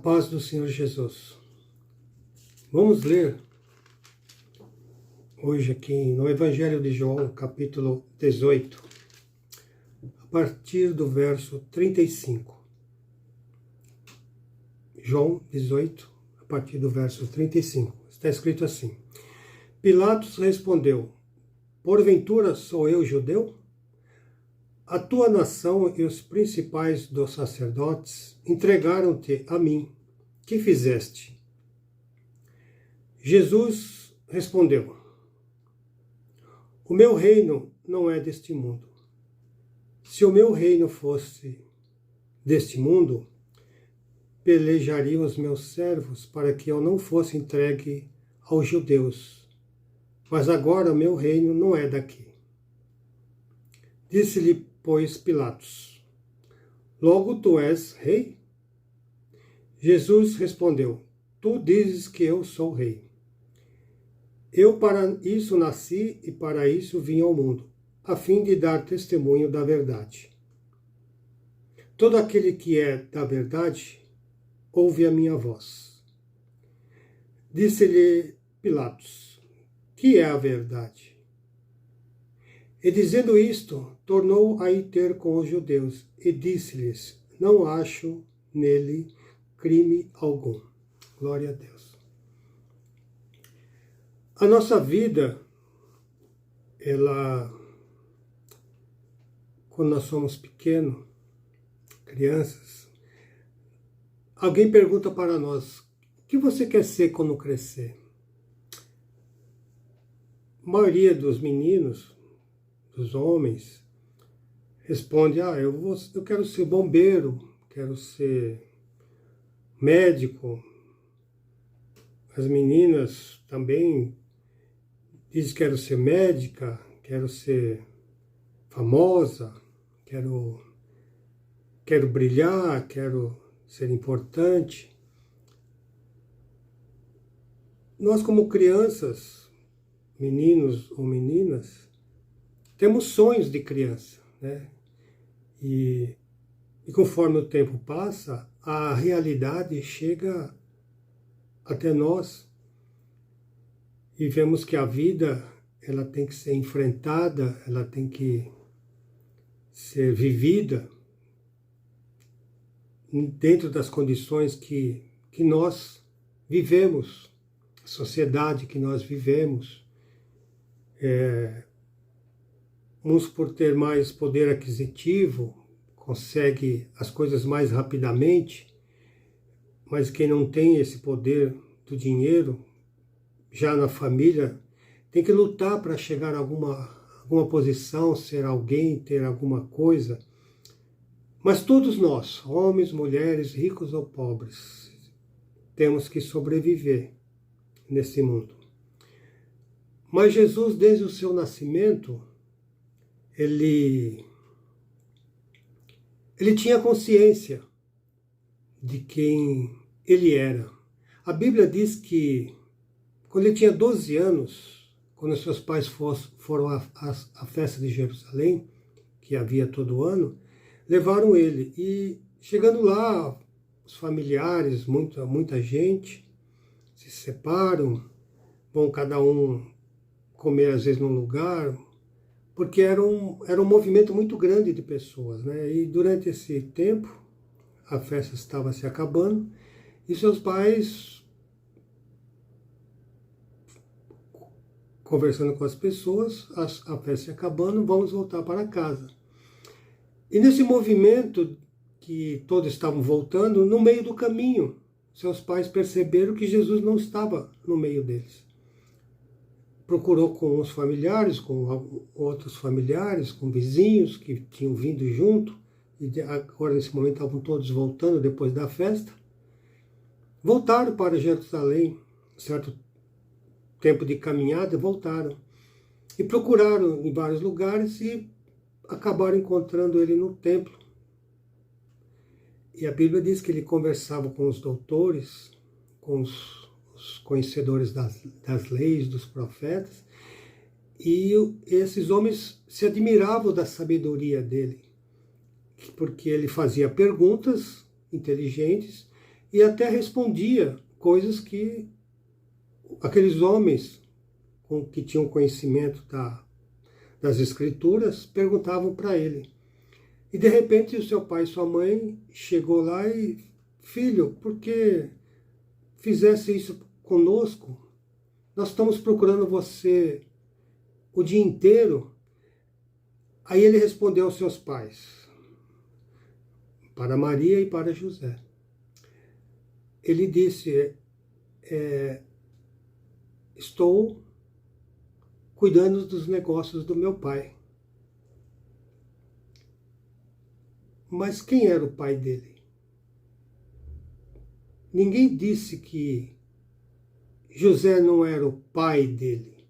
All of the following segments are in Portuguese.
paz do Senhor Jesus. Vamos ler hoje aqui no Evangelho de João, capítulo 18, a partir do verso 35. João 18, a partir do verso 35. Está escrito assim: Pilatos respondeu: Porventura sou eu judeu? A tua nação e os principais dos sacerdotes entregaram-te a mim. Que fizeste? Jesus respondeu: O meu reino não é deste mundo. Se o meu reino fosse deste mundo, pelejariam os meus servos para que eu não fosse entregue aos judeus. Mas agora o meu reino não é daqui. Disse-lhe, pois, Pilatos: Logo tu és rei? Jesus respondeu: Tu dizes que eu sou rei. Eu para isso nasci e para isso vim ao mundo, a fim de dar testemunho da verdade. Todo aquele que é da verdade ouve a minha voz. Disse-lhe Pilatos: Que é a verdade? E dizendo isto, tornou a ir ter com os judeus e disse-lhes: Não acho nele crime algum. Glória a Deus. A nossa vida, quando nós somos pequenos, crianças, alguém pergunta para nós: O que você quer ser quando crescer? A maioria dos meninos, dos homens, responde: eu quero ser bombeiro, quero ser médico. As meninas também dizem: quero ser médica, quero ser famosa, quero brilhar, quero ser importante. Nós, como crianças, meninos ou meninas, temos sonhos de criança, né? E conforme o tempo passa, a realidade chega até nós e vemos que a vida, ela tem que ser enfrentada, ela tem que ser vivida dentro das condições que nós vivemos, a sociedade que nós vivemos. Uns, por ter mais poder aquisitivo, consegue as coisas mais rapidamente, mas quem não tem esse poder do dinheiro, já na família, tem que lutar para chegar a alguma posição, ser alguém, ter alguma coisa. Mas todos nós, homens, mulheres, ricos ou pobres, temos que sobreviver nesse mundo. Mas Jesus, desde o seu nascimento, ele tinha consciência de quem ele era. A Bíblia diz que quando ele tinha 12 anos, quando seus pais foram à festa de Jerusalém, que havia todo ano, levaram ele. E chegando lá, os familiares, muita gente, se separam, vão cada um comer às vezes num lugar, porque era um movimento muito grande de pessoas, né? E durante esse tempo, a festa estava se acabando, e seus pais, conversando com as pessoas, a festa se acabando, vamos voltar para casa. E nesse movimento que todos estavam voltando, no meio do caminho, seus pais perceberam que Jesus não estava no meio deles. Procurou com os familiares, com outros familiares, com vizinhos que tinham vindo junto, e agora nesse momento estavam todos voltando depois da festa. Voltaram para Jerusalém, certo tempo de caminhada, voltaram. E procuraram em vários lugares e acabaram encontrando ele no templo. E a Bíblia diz que ele conversava com os doutores, com os conhecedores das leis, dos profetas, e esses homens se admiravam da sabedoria dele, porque ele fazia perguntas inteligentes e até respondia coisas que aqueles homens que tinham conhecimento das Escrituras perguntavam para ele. E de repente o seu pai e sua mãe chegou lá e, filho, por que fizesse isso conosco? Nós estamos procurando você o dia inteiro. Aí ele respondeu aos seus pais, para Maria e para José. Ele disse, estou cuidando dos negócios do meu pai. Mas quem era o pai dele? Ninguém disse que José não era o pai dele.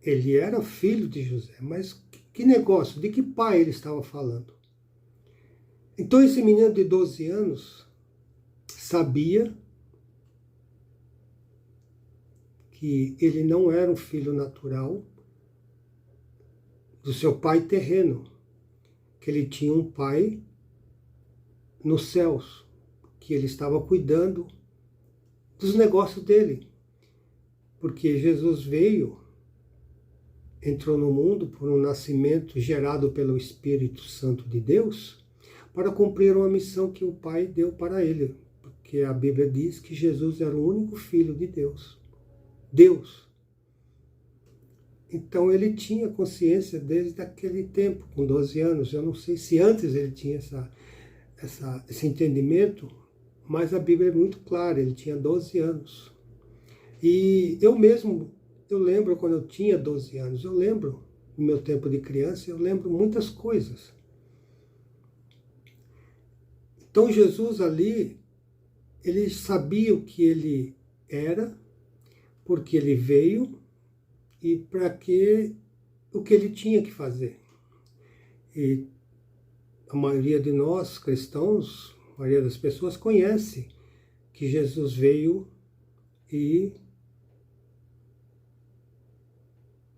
Ele era filho de José, mas que negócio? De que pai ele estava falando? Então esse menino de 12 anos sabia que ele não era um filho natural do seu pai terreno, que ele tinha um pai nos céus, que ele estava cuidando dos negócios dele. Porque Jesus veio, entrou no mundo por um nascimento gerado pelo Espírito Santo de Deus, para cumprir uma missão que o Pai deu para ele. Porque a Bíblia diz que Jesus era o único filho de Deus. Deus. Então ele tinha consciência desde aquele tempo, com 12 anos. Eu não sei se antes ele tinha esse entendimento, mas a Bíblia é muito clara, ele tinha 12 anos. E eu lembro quando eu tinha 12 anos, eu lembro, no meu tempo de criança, eu lembro muitas coisas. Então Jesus ali, ele sabia o que ele era, porque ele veio e para que o que ele tinha que fazer. E a maioria de nós, cristãos, a maioria das pessoas conhece que Jesus veio e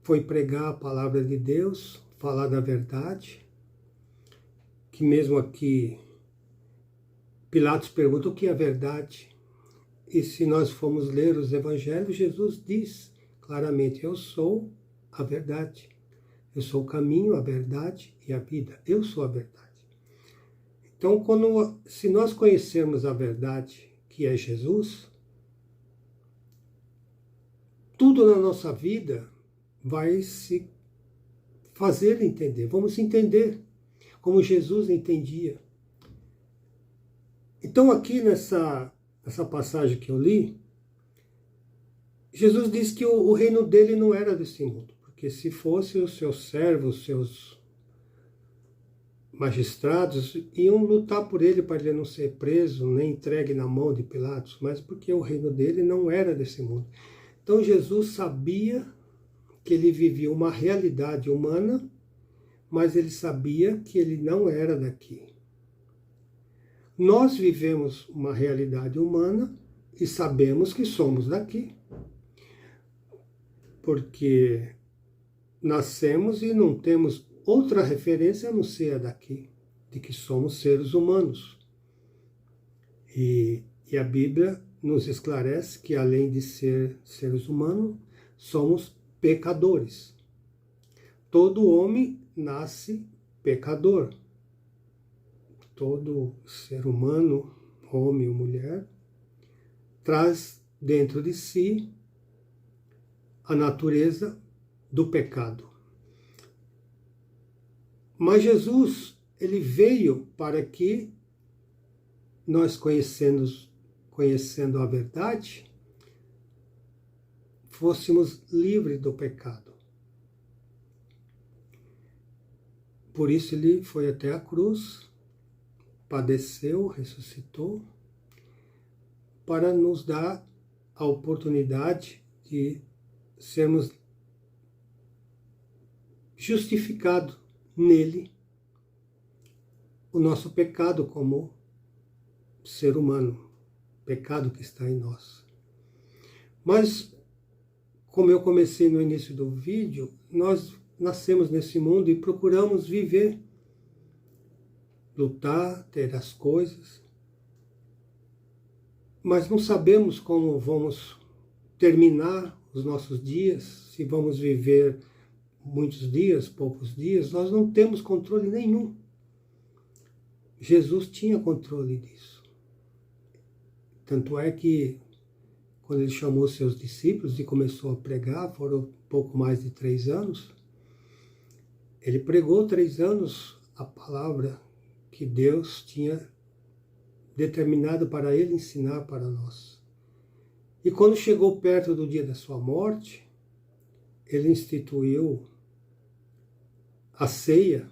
foi pregar a palavra de Deus, falar da verdade, que mesmo aqui Pilatos pergunta o que é verdade. E se nós formos ler os evangelhos, Jesus diz claramente, eu sou a verdade. Eu sou o caminho, a verdade e a vida. Eu sou a verdade. Então, se nós conhecermos a verdade, que é Jesus, tudo na nossa vida vai se fazer entender. Vamos entender como Jesus entendia. Então, aqui nessa passagem que eu li, Jesus disse que o reino dele não era desse mundo, porque se fosse, os seus servos, os seus magistrados iam lutar por ele para ele não ser preso, nem entregue na mão de Pilatos, mas porque o reino dele não era desse mundo. Então Jesus sabia que ele vivia uma realidade humana, mas ele sabia que ele não era daqui. Nós vivemos uma realidade humana e sabemos que somos daqui, porque nascemos e não temos outra referência a não ser a daqui, de que somos seres humanos. E a Bíblia nos esclarece que, além de ser seres humanos, somos pecadores. Todo homem nasce pecador. Todo ser humano, homem ou mulher, traz dentro de si a natureza do pecado. Mas Jesus, ele veio para que nós, conhecendo a verdade, fôssemos livres do pecado. Por isso ele foi até a cruz, padeceu, ressuscitou, para nos dar a oportunidade de sermos justificados nele, o nosso pecado como ser humano, pecado que está em nós. Mas, como eu comecei no início do vídeo, nós nascemos nesse mundo e procuramos viver, lutar, ter as coisas. mas não sabemos como vamos terminar os nossos dias, se vamos viver muitos dias, poucos dias, nós não temos controle nenhum. Jesus tinha controle disso. Tanto é que, quando ele chamou seus discípulos e começou a pregar, foram pouco mais de 3 anos, ele pregou 3 anos a palavra que Deus tinha determinado para ele ensinar para nós. E quando chegou perto do dia da sua morte, ele instituiu a ceia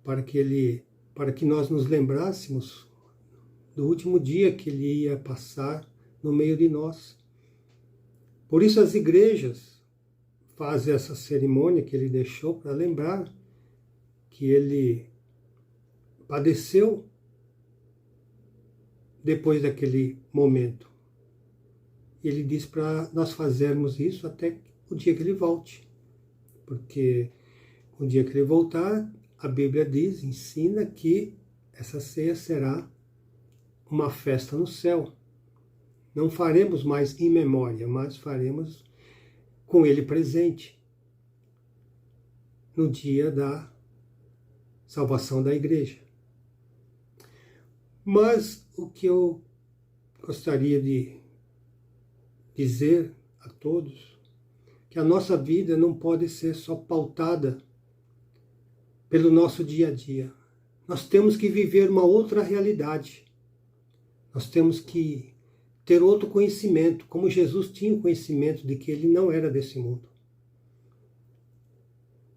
para que nós nos lembrássemos do último dia que ele ia passar no meio de nós. Por isso as igrejas fazem essa cerimônia que ele deixou para lembrar que ele padeceu depois daquele momento. Ele diz para nós fazermos isso até o dia que ele volte. Porque o dia que ele voltar, a Bíblia diz, ensina que essa ceia será uma festa no céu. Não faremos mais em memória, mas faremos com ele presente no dia da salvação da igreja. Mas o que eu gostaria de dizer a todos, que a nossa vida não pode ser só pautada pelo nosso dia a dia. Nós temos que viver uma outra realidade. Nós temos que ter outro conhecimento, como Jesus tinha o conhecimento de que ele não era desse mundo.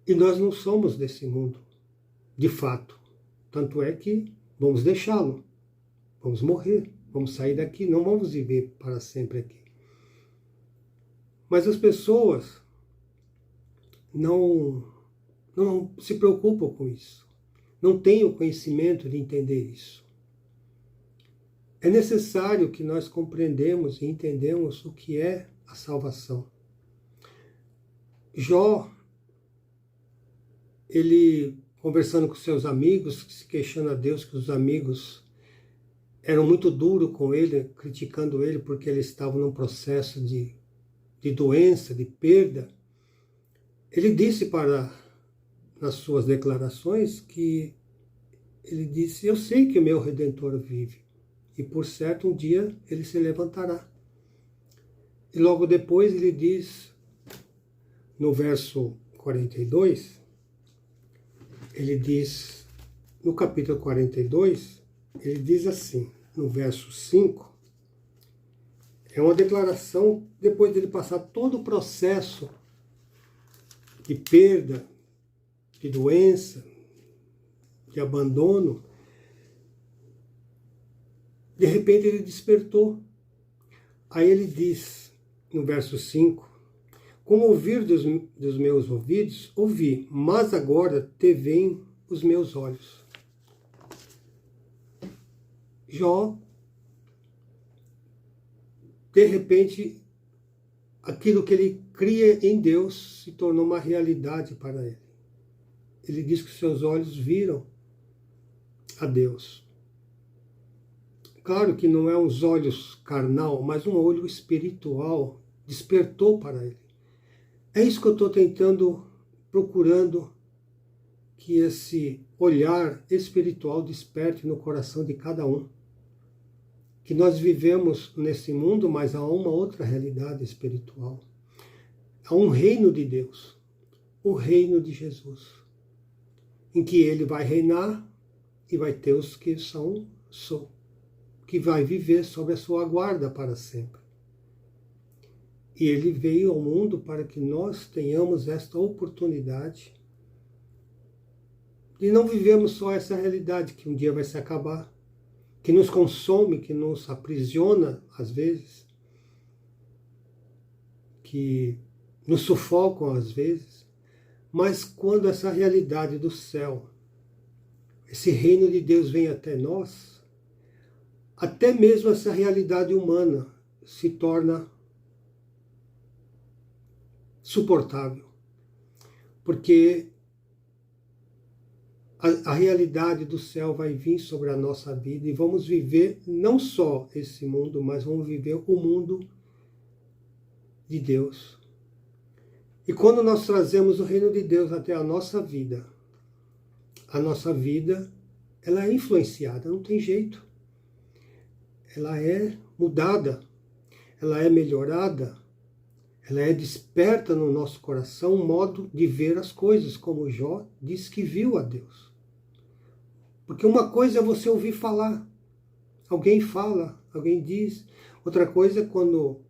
E nós não somos desse mundo, de fato. Tanto é que vamos deixá-lo, vamos morrer, vamos sair daqui, não vamos viver para sempre aqui. Mas as pessoas não se preocupam com isso, não têm o conhecimento de entender isso. É necessário que nós compreendamos e entendamos o que é a salvação. Jó, ele conversando com seus amigos, se queixando a Deus que os amigos eram muito duros com ele, criticando ele porque ele estava num processo de doença, de perda. Ele disse nas suas declarações que ele disse: eu sei que o meu Redentor vive. E por certo um dia ele se levantará. E logo depois ele diz, no verso 42, ele diz, no capítulo 42, ele diz assim, no verso 5, é uma declaração depois dele passar todo o processo de perda, de doença, de abandono. De repente ele despertou. Aí ele diz, no verso 5, como ouvir dos meus ouvidos, ouvi, mas agora te veem os meus olhos. Jó, de repente, aquilo que ele cria em Deus se tornou uma realidade para ele. Ele diz que seus olhos viram a Deus. Claro que não é uns olhos carnal, mas um olho espiritual despertou para ele. É isso que eu estou procurando que esse olhar espiritual desperte no coração de cada um. Que nós vivemos nesse mundo, mas há uma outra realidade espiritual. Há um reino de Deus, o reino de Jesus, em que ele vai reinar e vai ter os que que vai viver sob a sua guarda para sempre. E ele veio ao mundo para que nós tenhamos esta oportunidade de não vivermos só essa realidade que um dia vai se acabar, que nos consome, que nos aprisiona às vezes, que nos sufocam às vezes, mas quando essa realidade do céu, esse reino de Deus vem até nós, até mesmo essa realidade humana se torna suportável. Porque a realidade do céu vai vir sobre a nossa vida e vamos viver não só esse mundo, mas vamos viver o mundo de Deus. E quando nós trazemos o reino de Deus até a nossa vida ela é influenciada, não tem jeito. Ela é mudada, ela é melhorada, ela é desperta no nosso coração um modo de ver as coisas, como Jó disse que viu a Deus. Porque uma coisa é você ouvir falar, alguém fala, alguém diz. Outra coisa é quando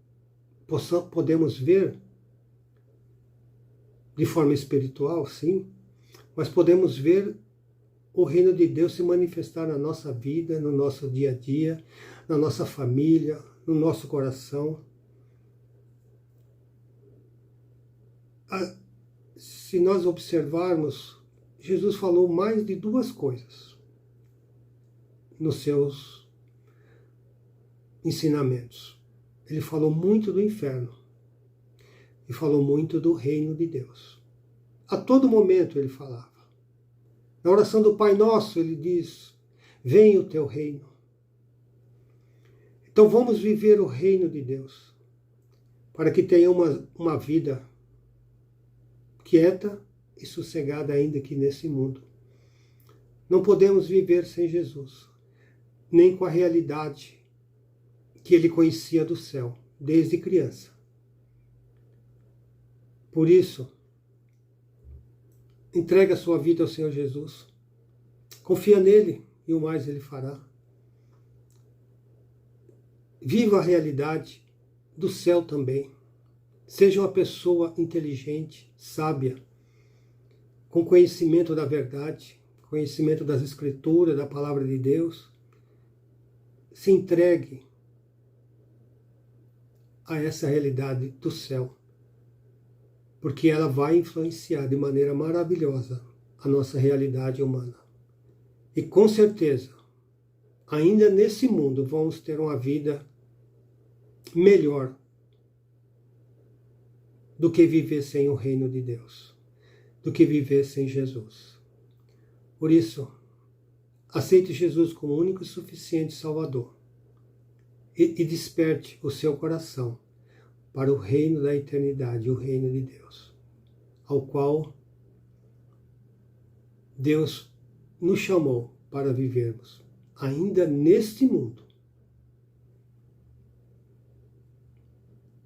podemos ver de forma espiritual, sim, mas podemos ver o reino de Deus se manifestar na nossa vida, no nosso dia a dia, na nossa família, no nosso coração. Se nós observarmos, Jesus falou mais de duas coisas nos seus ensinamentos. Ele falou muito do inferno e falou muito do reino de Deus. A todo momento ele falava. Na oração do Pai Nosso ele diz: venha o teu reino. Então vamos viver o reino de Deus, para que tenhamos uma vida quieta e sossegada ainda aqui nesse mundo. Não podemos viver sem Jesus, nem com a realidade que ele conhecia do céu, desde criança. Por isso, entregue a sua vida ao Senhor Jesus. Confia nele e o mais ele fará. Viva a realidade do céu também. Seja uma pessoa inteligente, sábia, com conhecimento da verdade, conhecimento das Escrituras, da Palavra de Deus. Se entregue a essa realidade do céu, porque ela vai influenciar de maneira maravilhosa a nossa realidade humana. E com certeza, ainda nesse mundo, vamos ter uma vida melhor do que viver sem o reino de Deus, do que viver sem Jesus. Por isso, aceite Jesus como único e suficiente Salvador e desperte o seu coração para o reino da eternidade, o reino de Deus, ao qual Deus nos chamou para vivermos ainda neste mundo.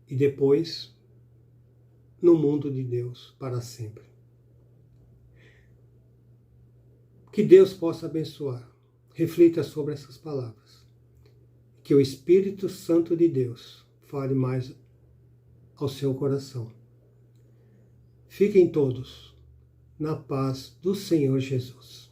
E depois, no mundo de Deus para sempre. Que Deus possa abençoar. Reflita sobre essas palavras. Que o Espírito Santo de Deus fale mais ao seu coração. Fiquem todos na paz do Senhor Jesus.